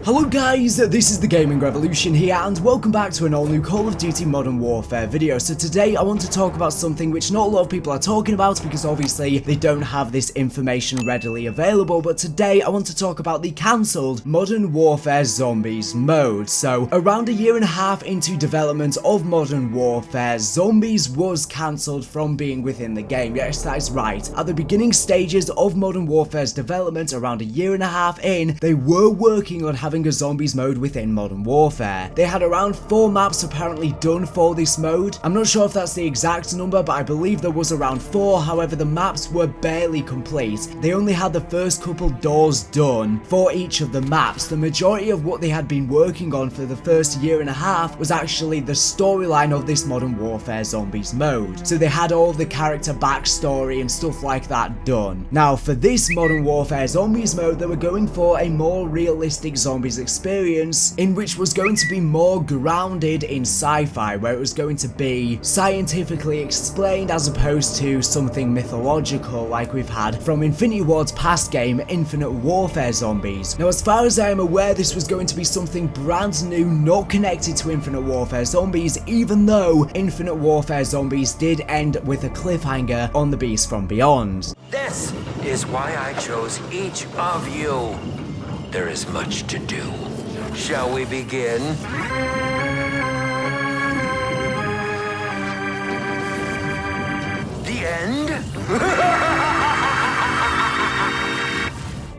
Hello guys, this is the Gaming Revolution here and welcome back to an all new Call of Duty Modern Warfare video. So today I want to talk about something which not a lot of people are talking about because obviously they don't have this information readily available, but today I want to talk about the cancelled Modern Warfare Zombies mode. So around a year and a half into development of Modern Warfare, Zombies was cancelled from being within the game. Yes, that is right. At the beginning stages of Modern Warfare's development, around a year and a half in, they were working on having a Zombies mode within Modern Warfare. They had around 4 maps apparently done for this mode. I'm not sure if that's the exact number, but I believe there was around 4. However, the maps were barely complete. They only had the first couple doors done for each of the maps. The majority of what they had been working on for the first year and a half was actually the storyline of this Modern Warfare Zombies mode. So they had all the character backstory and stuff like that done. Now, for this Modern Warfare Zombies mode, they were going for a more realistic Zombies experience, in which was going to be more grounded in sci-fi, where it was going to be scientifically explained as opposed to something mythological like we've had from Infinity Ward's past game, Infinite Warfare Zombies. Now, as far as I am aware, this was going to be something brand new, not connected to Infinite Warfare Zombies, even though Infinite Warfare Zombies did end with a cliffhanger on the Beast from Beyond. This is why I chose each of you. There is much to do. Shall we begin? The end?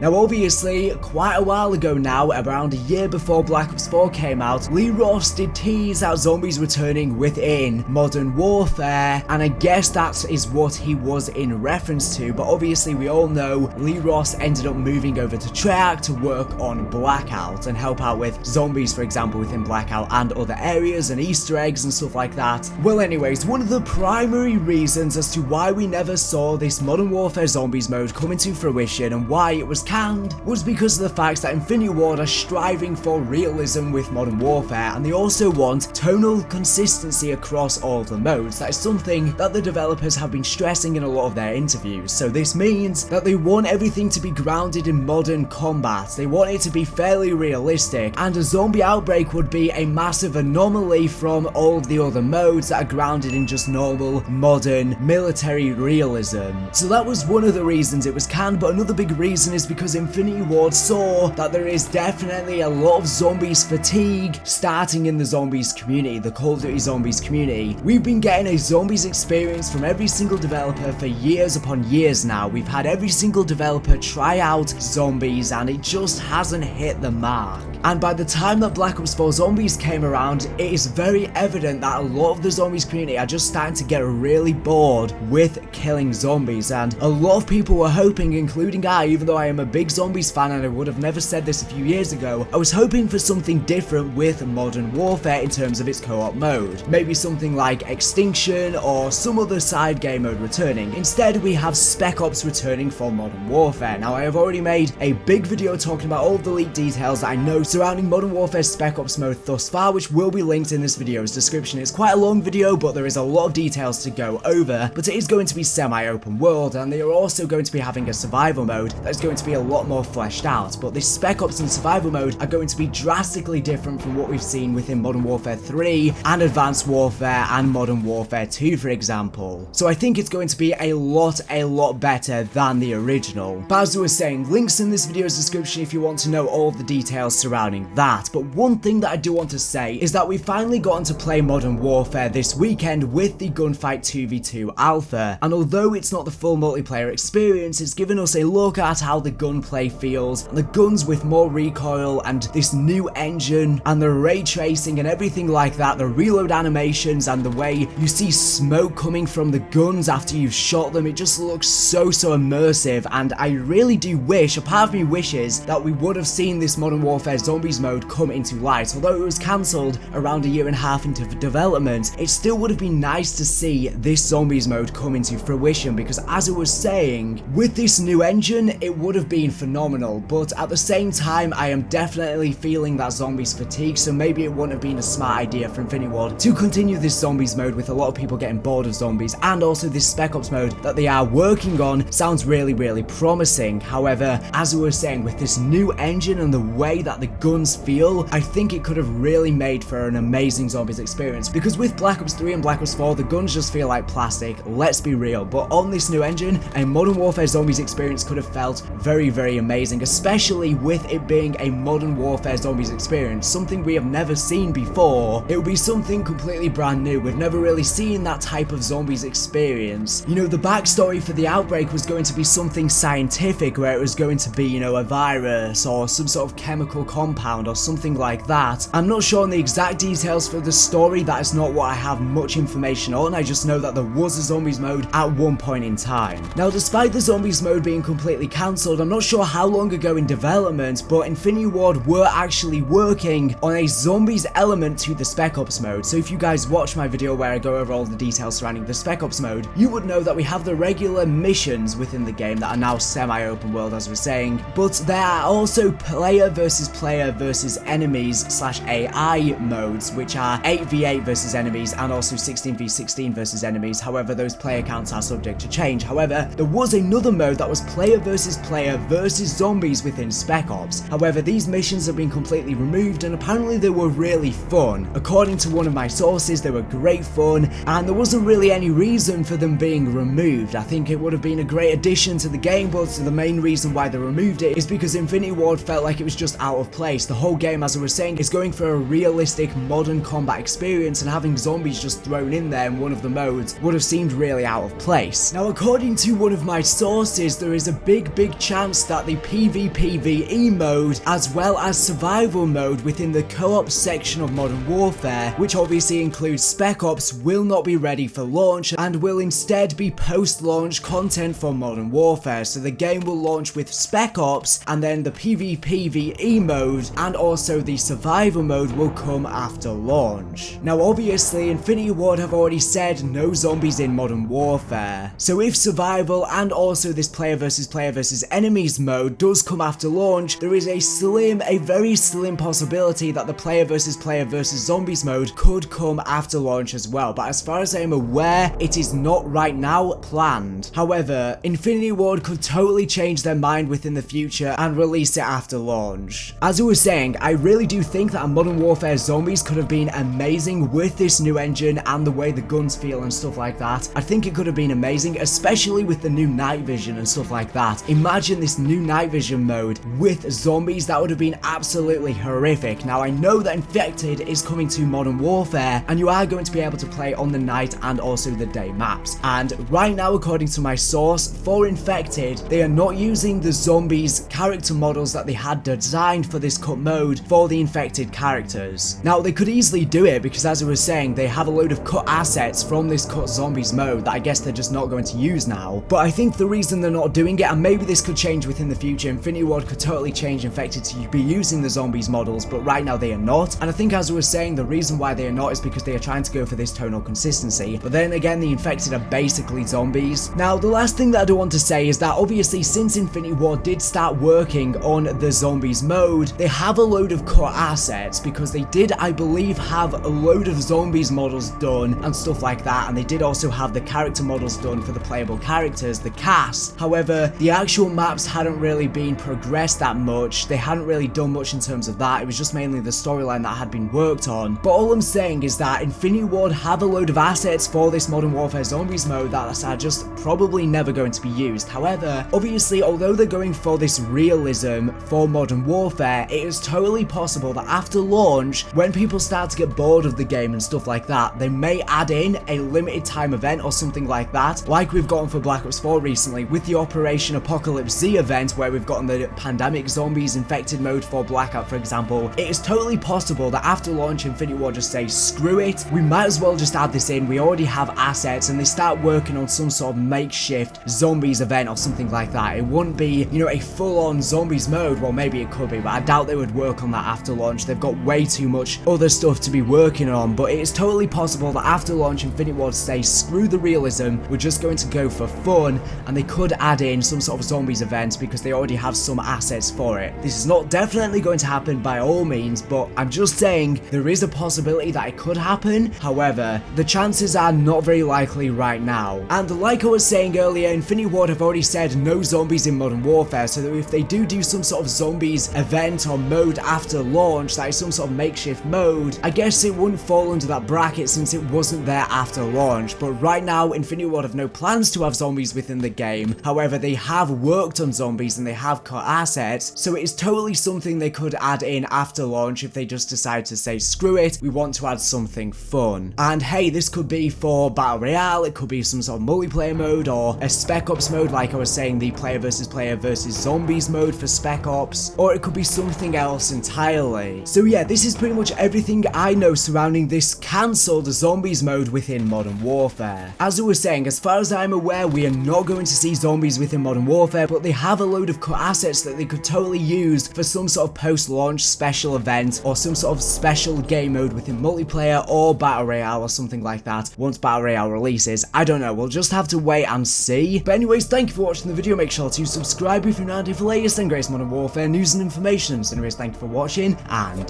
Now obviously, quite a while ago now, around a year before Black Ops 4 came out, Lee Ross did tease out zombies returning within Modern Warfare, and I guess that is what he was in reference to, but obviously we all know Lee Ross ended up moving over to Treyarch to work on Blackout and help out with zombies, for example, within Blackout and other areas and Easter eggs and stuff like that. Well anyways, one of the primary reasons as to why we never saw this Modern Warfare Zombies mode come into fruition and why it was canned was because of the fact that Infinity Ward are striving for realism with Modern Warfare, and they also want tonal consistency across all of the modes. That is something that the developers have been stressing in a lot of their interviews. So this means that they want everything to be grounded in modern combat. They want it to be fairly realistic, and a zombie outbreak would be a massive anomaly from all of the other modes that are grounded in just normal, modern, military realism. So that was one of the reasons it was canned, but another big reason is because Infinity Ward saw that there is definitely a lot of zombies fatigue starting in the zombies community, the Call of Duty Zombies community. We've been getting a zombies experience from every single developer for years upon years now. We've had every single developer try out zombies and it just hasn't hit the mark. And by the time that Black Ops 4 Zombies came around, it is very evident that a lot of the zombies community are just starting to get really bored with killing zombies, and a lot of people were hoping, including I, even though I am a big Zombies fan and I would have never said this a few years ago, I was hoping for something different with Modern Warfare in terms of its co-op mode. Maybe something like Extinction or some other side game mode returning. Instead, we have Spec Ops returning for Modern Warfare. Now, I have already made a big video talking about all the leaked details that I know surrounding Modern Warfare Spec Ops mode thus far, which will be linked in this video's description. It's quite a long video, but there is a lot of details to go over, but it is going to be semi-open world, and they are also going to be having a survival mode that is going to be a lot more fleshed out. But this Spec Ops and survival mode are going to be drastically different from what we've seen within Modern Warfare 3 and Advanced Warfare and Modern Warfare 2, for example. So I think it's going to be a lot better than the original. But as I was saying, links in this video's description if you want to know all of the details surrounding that. But one thing that I do want to say is that we've finally gotten to play Modern Warfare this weekend with the Gunfight 2v2 alpha, and although it's not the full multiplayer experience, it's given us a look at how the gunplay feels, and the guns with more recoil and this new engine and the ray tracing and everything like that, the reload animations and the way you see smoke coming from the guns after you've shot them. It just looks so immersive, and I really do wish, a part of me wishes, that we would have seen this Modern Warfare Zombies mode come into light. Although it was cancelled around a year and a half into development, it still would have been nice to see this Zombies mode come into fruition, because as I was saying, with this new engine, it would have been phenomenal, but at the same time, I am definitely feeling that zombies fatigue, so maybe it wouldn't have been a smart idea for Infinity Ward to continue this zombies mode with a lot of people getting bored of zombies, and also this Spec Ops mode that they are working on sounds really promising. However, as I was saying, with this new engine and the way that the guns feel, I think it could have really made for an amazing zombies experience, because with Black Ops 3 and Black Ops 4, the guns just feel like plastic, let's be real, but on this new engine, a Modern Warfare Zombies experience could have felt very, very amazing, especially with it being a Modern Warfare Zombies experience, something we have never seen before. It would be something completely brand new. We've never really seen that type of zombies experience. You know, the backstory for the outbreak was going to be something scientific, where it was going to be, you know, a virus or some sort of chemical compound or something like that. I'm not sure on the exact details for the story, that is not what I have much information on. I just know that there was a zombies mode at one point in time. Now, despite the zombies mode being completely cancelled, I'm not sure how long ago in development, but Infinity Ward were actually working on a zombies element to the Spec Ops mode. So if you guys watch my video where I go over all the details surrounding the Spec Ops mode, you would know that we have the regular missions within the game that are now semi-open world, as we're saying, but there are also player versus enemies / AI modes, which are 8v8 versus enemies and also 16v16 versus enemies. However, those player counts are subject to change. However, there was another mode that was player versus zombies within Spec Ops. However, these missions have been completely removed, and apparently they were really fun. According to one of my sources, they were great fun, and there wasn't really any reason for them being removed. I think it would have been a great addition to the game, but the main reason why they removed it is because Infinity Ward felt like it was just out of place. The whole game, as I was saying, is going for a realistic modern combat experience, and having zombies just thrown in there in one of the modes would have seemed really out of place. Now, according to one of my sources, there is a big chance that the PvPvE mode as well as survival mode within the co-op section of Modern Warfare, which obviously includes Spec Ops, will not be ready for launch and will instead be post-launch content for Modern Warfare. So the game will launch with Spec Ops, and then the PvPvE mode and also the survival mode will come after launch. Now, obviously Infinity Ward have already said no zombies in Modern Warfare, so if survival and also this player versus enemies mode does come after launch, there is a very slim possibility that the player versus zombies mode could come after launch as well, but as far as I am aware, it is not right now planned. However, Infinity Ward could totally change their mind within the future and release it after launch. As I was saying, I really do think that a Modern Warfare Zombies could have been amazing with this new engine and the way the guns feel and stuff like that. I think it could have been amazing, especially with the new night vision and stuff like that. Imagine this new night vision mode with zombies. That would have been absolutely horrific. Now, I know that Infected is coming to Modern Warfare, and you are going to be able to play on the night and also the day maps. And right now, according to my source, for Infected, they are not using the zombies character models that they had designed for this cut mode for the Infected characters. Now, they could easily do it because, as I was saying, they have a load of cut assets from this cut zombies mode that I guess they're just not going to use now. But I think the reason they're not doing it, and maybe this could change within the future, Infinity Ward could totally change Infected to be using the zombies models, but right now they are not. And I think, as I was saying, the reason why they are not is because they are trying to go for this tonal consistency. But then again, the Infected are basically zombies. Now, the last thing that I do want to say is that obviously since Infinity Ward did start working on the zombies mode, they have a load of cut assets, because they did, I believe, have a load of zombies models done and stuff like that, and they did also have the character models done for the playable characters, the cast. However, the actual maps hadn't really been progressed that much. They hadn't really done much in terms of that. It was just mainly the storyline that had been worked on. But all I'm saying is that Infinity Ward have a load of assets for this Modern Warfare Zombies mode that are just probably never going to be used. However, obviously, although they're going for this realism for Modern Warfare, it is totally possible that after launch, when people start to get bored of the game and stuff like that, they may add in a limited time event or something like that, like we've gotten for Black Ops 4 recently with the Operation Apocalypse Z event, where we've gotten the pandemic zombies infected mode for Blackout, for example. It is totally possible that after launch, Infinity Ward just say, screw it, we might as well just add this in, we already have assets, and they start working on some sort of makeshift zombies event or something like that. It wouldn't be, you know, a full-on zombies mode. Well, maybe it could be, but I doubt they would work on that after launch. They've got way too much other stuff to be working on, but it is totally possible that after launch, Infinity Ward say, screw the realism, we're just going to go for fun, and they could add in some sort of zombies event because they already have some assets for it. This is not definitely going to happen by all means, but I'm just saying there is a possibility that it could happen. However, the chances are not very likely right now. And like I was saying earlier, Infinity Ward have already said no zombies in Modern Warfare, so that if they do some sort of zombies event event or mode after launch that is some sort of makeshift mode, I guess it wouldn't fall under that bracket since it wasn't there after launch. But right now, Infinity Ward have no plans to have zombies within the game. However, they have worked on zombies and they have cut assets, so it is totally something they could add in after launch if they just decide to say, screw it, we want to add something fun. And hey, this could be for Battle Royale, it could be some sort of multiplayer mode or a Spec Ops mode, like I was saying, the player versus zombies mode for Spec Ops, or it could be something else entirely. So yeah, this is pretty much everything I know surrounding this cancelled zombies mode within Modern Warfare. As I was saying, as far as I'm aware, we are not going to see zombies within Modern Warfare, but they have a load of cut assets that they could totally use for some sort of post-launch special event or some sort of special game mode within multiplayer or Battle Royale or something like that once Battle Royale releases. I don't know, we'll just have to wait and see. But anyways, thank you for watching the video. Make sure to subscribe if you're not for the latest and greatest Modern Warfare news and information. So anyways, thank you for watching, and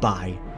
bye.